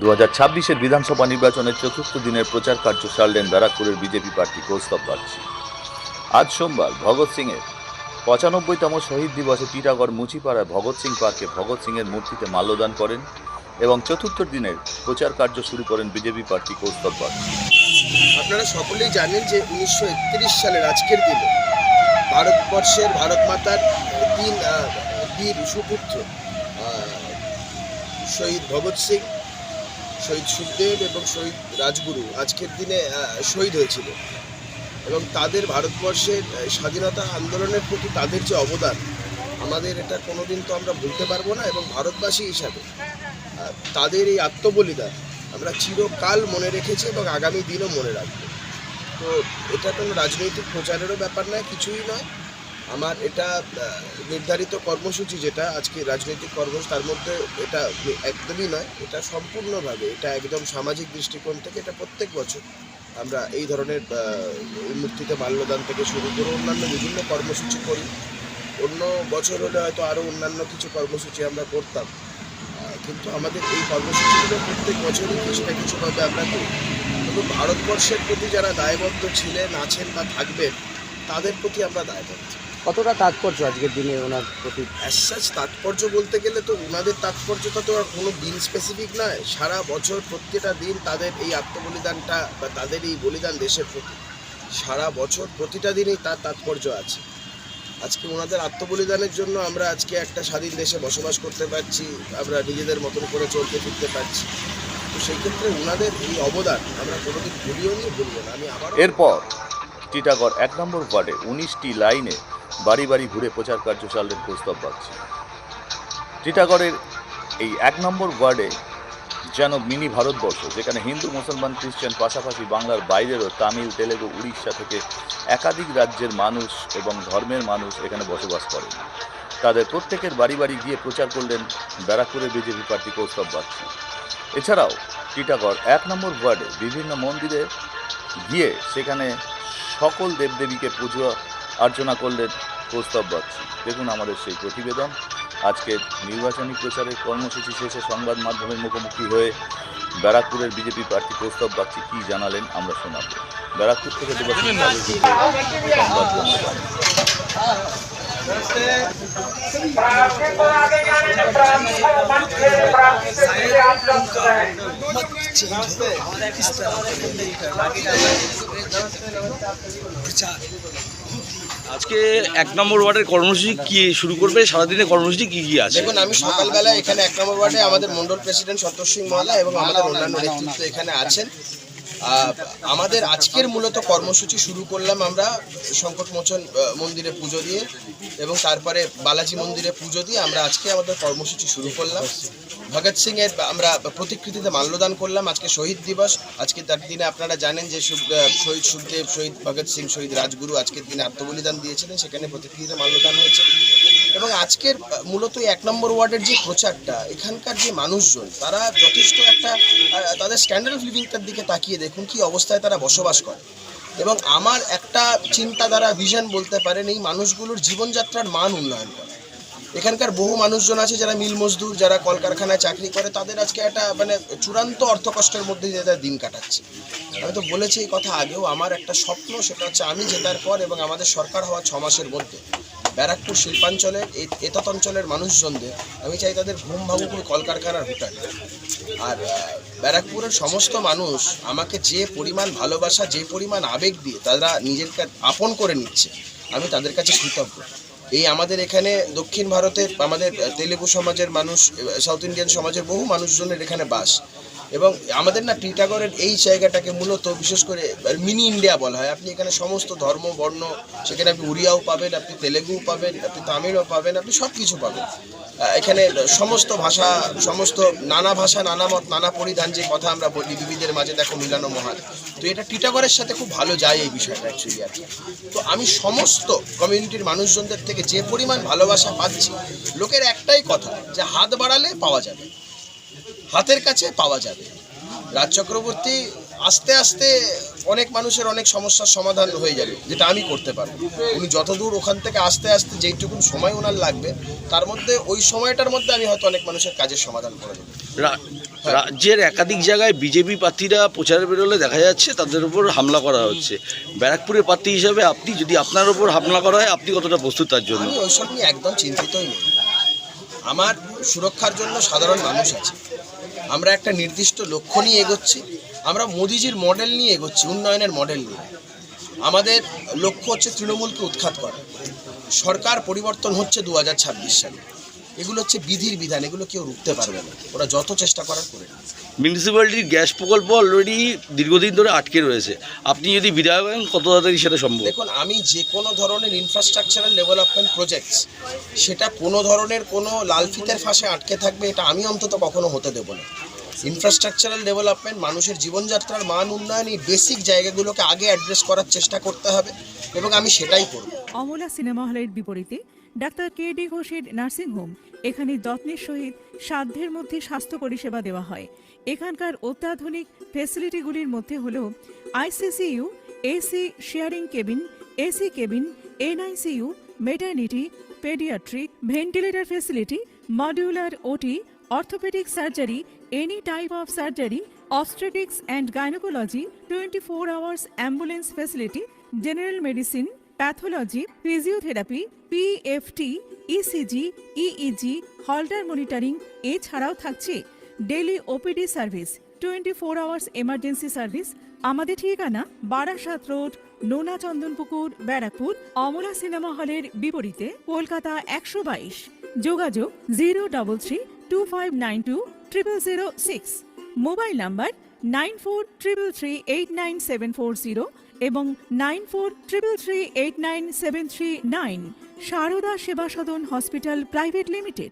2026-এর বিধানসভা নির্বাচনের চতুর্থ দিনের প্রচার কার্য সারলেন ব্যারাকপুরের বিজেপি প্রার্থী কৌস্তব বাগচি। আজ সোমবার ভগৎ সিংয়ের 95তম শহীদ দিবসে টিটাগড় মুচিপাড়ায় ভগৎ সিং পার্কে ভগৎ সিংয়ের মূর্তিতে মাল্যদান করেন এবং চতুর্থ দিনের প্রচার কার্য শুরু করেন বিজেপি প্রার্থী কৌস্তব বাগচি। আপনারা সকলেই জানেন যে 1931 সালের আজকের দিনে ভারতবর্ষের ভারত মাতার তিন বীর সুপুত্র শহীদ ভগৎ সিং, শহীদ সুখদেব এবং শহীদ রাজগুরু আজকের দিনে শহীদ হয়েছিল এবং তাদের ভারতবর্ষের স্বাধীনতা আন্দোলনের প্রতি তাদের যে অবদান আমাদের এটা কোনোদিন তো আমরা ভুলতে পারবো না এবং ভারতবাসী হিসাবে তাদের এই আত্মবলিদান আমরা চিরকাল মনে রেখেছি এবং আগামী দিনও মনে রাখবো। তো এটা কোনো রাজনৈতিক প্রচারেরও ব্যাপার নয়, কিছুই নয়। আমার এটা নির্ধারিত কর্মসূচি যেটা আজকে রাজনৈতিক কর্মসূচি তার মধ্যে এটা একদমই নয়, এটা সম্পূর্ণভাবে এটা একদম সামাজিক দৃষ্টিকোণ থেকে এটা প্রত্যেক বছর আমরা এই ধরনের মূর্তিতে মাল্যদান থেকে শুরু করে অন্যান্য বিভিন্ন কর্মসূচি করি। অন্য বছর হলে হয়তো আরও অন্যান্য কিছু কর্মসূচি আমরা করতাম, কিন্তু আমাদের এই কর্মসূচিগুলো প্রত্যেক বছরই কিছু না কিছুভাবে আমরা করি এবং ভারতবর্ষের প্রতি যারা দায়বদ্ধ ছিলেন, আছেন বা থাকবেন তাদের প্রতি আমরা দায়বদ্ধ। কতটা তাৎপর্য আজকের দিনে ওনার প্রতি? অ্যাজ তাৎপর্য বলতে গেলে তো ওনাদের তাৎপর্যটা তো আর কোনো দিন স্পেসিফিক নয়, সারা বছর প্রত্যেকটা দিন তাদের এই আত্মবলিদানটা বা তাদের এই বলিদান দেশের প্রতি সারা বছর প্রতিটা দিনেই তার তাৎপর্য আছে। আজকে ওনাদের আত্মবলিদানের জন্য আমরা আজকে একটা স্বাধীন দেশে বসবাস করতে পারছি, আমরা নিজেদের মতন করে চলতে ফিরতে পারছি। তো সেই ক্ষেত্রে ওনাদের এই অবদান আমরা কোনোদিন ভুলিও নি, ভুলবো না। আমি আবার এরপর টিটাগড় 1 নম্বর ওয়ার্ডে 19টি লাইনে বাড়ি বাড়ি ঘুরে প্রচার কার্য চালালেন কৌস্তব বাগচি। টিটাগড়ের এই 1 নম্বর ওয়ার্ডে যেন মিনি ভারতবর্ষ, যেখানে হিন্দু, মুসলমান, খ্রিস্টান পাশাপাশি বাংলার বাইরেরও তামিল, তেলেগু, উড়িষ্যা থেকে একাধিক রাজ্যের মানুষ এবং ধর্মের মানুষ এখানে বসবাস করেন। তাদের প্রত্যেকের বাড়ি বাড়ি গিয়ে প্রচার করলেন ব্যারাকপুরের বিজেপি প্রার্থী কৌস্তব বাগচি। এছাড়াও টিটাগড় 1 নম্বর ওয়ার্ডে বিভিন্ন মন্দিরে গিয়ে সেখানে সকল দেবদেবীকে পুজো অর্চনা করলেন কৌস্তব বাগচি। দেখুন আমাদের সেই প্রতিবেদন। আজকের নির্বাচনী প্রচারের কর্মসূচি শেষে সংবাদ মাধ্যমের মুখোমুখি হয়ে ব্যারাকপুরের বিজেপি প্রার্থী কৌস্তব বাগচি কী জানালেন আমরা শোনাব। ব্যারাকপুর থেকে আজকে 1 নম্বর ওয়ার্ডের কর্মসূচি কি শুরু করবে? সারাদিনের কর্মসূচি কি কি আছে? দেখুন, আমি সকালবেলা এখানে 1 নম্বর ওয়ার্ডে আমাদের মন্ডল প্রেসিডেন্ট সন্তোষ সিং মহলা এবং আমাদের অন্যান্য নেতৃত্ব এখানে আছেন। আমাদের আজকের মূলত কর্মসূচি শুরু করলাম আমরা সংকটমোচন মন্দিরে পুজো দিয়ে এবং তারপরে বালাজি মন্দিরে পুজো দিয়ে আমরা আজকে আমাদের কর্মসূচি শুরু করলাম। ভগৎ সিংয়ের আমরা প্রতিকৃতিতে মাল্যদান করলাম। আজকে শহীদ দিবস, আজকে তার দিনে আপনারা জানেন যে শহীদ সুখদেব, শহীদ ভগৎ সিং, শহীদ রাজগুরু আজকের দিনে আত্মবলিদান দিয়েছিলেন, সেখানে প্রতিকৃতিতে মাল্যদান হয়েছে এবং আজকের মূলত 1 নম্বর ওয়ার্ডের যে প্রচারটা, এখানকার যে মানুষজন তারা যথেষ্ট একটা তাদের স্ট্যান্ডার্ড অফ লিভিংটার দিকে তাকিয়ে দেখুন কি অবস্থায় তারা বসবাস করে এবং আমার একটা চিন্তাধারা ভিশন বলতে পারেন এই মানুষগুলোর জীবনযাত্রার মান উন্নয়ন করে। এখানকার বহু মানুষজন আছে যারা মিল মজদুর, যারা কলকারখানায় চাকরি করে, তাদের আজকে একটা মানে চূড়ান্ত অর্থকষ্টের মধ্যে দিয়ে তারা দিন কাটাচ্ছে। আমি তো বলেছি এই কথা আগেও, আমার একটা স্বপ্ন, সেটা হচ্ছে আমি জেতার পর এবং আমাদের সরকার হওয়ার 6 মাসের মধ্যে ব্যারাকপুর শিল্পাঞ্চলের এতৎ অঞ্চলের মানুষজনদের আমি চাই তাদের ঘুম ভাঙুক কলকারখানার হোটেল। আর ব্যারাকপুরের সমস্ত মানুষ আমাকে যে পরিমাণ ভালোবাসা, যে পরিমাণ আবেগ দিয়ে তারা নিজেকে আপন করে নিচ্ছে, আমি তাদের কাছে কৃতজ্ঞ। এই আমাদের এখানে দক্ষিণ ভারতের আমাদের তেলেগু সমাজের মানুষ, সাউথ ইন্ডিয়ান সমাজের বহু মানুষজনের এখানে বাস এবং আমাদের না টিটাগড়ের এই জায়গাটাকে মূলত বিশেষ করে মিনি ইন্ডিয়া বলা হয়। আপনি এখানে সমস্ত ধর্ম বর্ণ, সেখানে আপনি উড়িয়াও পাবেন, আপনি তেলেগুও পাবেন, আপনি তামিলও পাবেন, আপনি সব কিছু পাবেন। এখানে সমস্ত ভাষা, সমস্ত নানা ভাষা, নানা মত, নানা পরিধান, যে কথা আমরা বলি বিবিধের মাঝে দেখো মিলানো মহান। তো এটা টিটাগড়ের সাথে খুব ভালো যায় এই বিষয়টা অ্যাকচুয়ালি আছে। তো আমি সমস্ত কমিউনিটির মানুষজনদের থেকে যে পরিমাণ ভালোবাসা পাচ্ছি, লোকের একটাই কথা যে হাত বাড়ালে পাওয়া যাবে, হাতের কাছে পাওয়া যাবে। রাজ চক্রবর্তী আস্তে আস্তে অনেক মানুষের অনেক সমস্যার সমাধান হয়ে যাবে, যেটা আমি করতে পারবো। উনি যতদূর ওখান থেকে আস্তে আস্তে যেইটুকু সময় ওনার লাগবে, তার মধ্যে ওই সময়টার মধ্যে আমি হয়তো অনেক মানুষের কাজের সমাধান করে দেবো। রাজ্যের একাধিক জায়গায় বিজেপি প্রার্থীরা প্রচারে বেরোলে দেখা যাচ্ছে তাদের উপর হামলা করা হচ্ছে। ব্যারাকপুরের প্রার্থী হিসাবে আপনি, যদি আপনার উপর হামলা করা হয়, আপনি কতটা প্রস্তুত তার জন্য? আমি ওইসব নিয়ে একদম চিন্তিতই নেই। আমার সুরক্ষার জন্য সাধারণ মানুষ আছে। আমরা একটা নির্দিষ্ট লক্ষ্য নিয়ে এগোচ্ছি। আমরা মোদিজির মডেল নিয়ে এগোচ্ছি, উন্নয়নের মডেল নিয়ে। আমাদের লক্ষ্য হচ্ছে তৃণমূলকে উৎখাত করা। সরকার পরিবর্তন হচ্ছে 2026 সালে। এগুলো হচ্ছে বিধির বিধান, এগুলো কেউ রুখতে পারবে না। ওরা যত চেষ্টা করার করে নেবে। মিউনিসিপ্যালিটির গ্যাস প্রকল্প অলরেডি দীর্ঘদিন ধরে আটকে রয়েছে। আপনি যদি বিধায়ক হন, কত তাড়াতাড়ি সেটা সম্ভব? দেখুন, আমি যে কোনো ধরনের ইনফ্রাস্ট্রাকচারাল ডেভেলপমেন্ট প্রজেক্টস, সেটা কোনো ধরনের কোনো লাল ফিতের ফাঁসে আটকে থাকবে, এটা আমি অন্তত কখনো হতে দেবো না। ইনফ্রাস্ট্রাকচারাল ডেভেলপমেন্ট, মানুষের জীবনযাত্রার মান উন্নয়ন, এই বেসিক জায়গাগুলোকে আগে অ্যাড্রেস করার চেষ্টা করতে হবে এবং আমি সেটাই করব। অমলা সিনেমা হলের বিপরীতে ডাক্তার কে.ডি. ঘোষের নার্সিংহোম। এখানে যত্নের সহিত সাধ্যের মধ্যে স্বাস্থ্য পরিষেবা দেওয়া হয়। এখানকার অত্যাধুনিক ফেসিলিটিগুলির মধ্যে হল ICCU, AC sharing cabin, AC cabin, NICU, maternity, paediatric, ventilator facility, modular OT, orthopaedic surgery, any type of surgery, obstetrics and gynecology, 24 hours ambulance facility, general medicine, pathology, physiotherapy, PFT, ECG, EEG, Holter monitoring, এছাড়াও থাকছে daily OPD service, 24 hours emergency service. আমাদের ঠিকানা Barasat road, নোনা Chandanpukur, Barrackpore. Amala cinema হলের বিপরীতে, কলকাতা 122। যোগাযোগ 03325920006। Mobile number 9433389740 এবং 9433389739। সারদা সেবা সদন হসপিটাল প্রাইভেট লিমিটেড।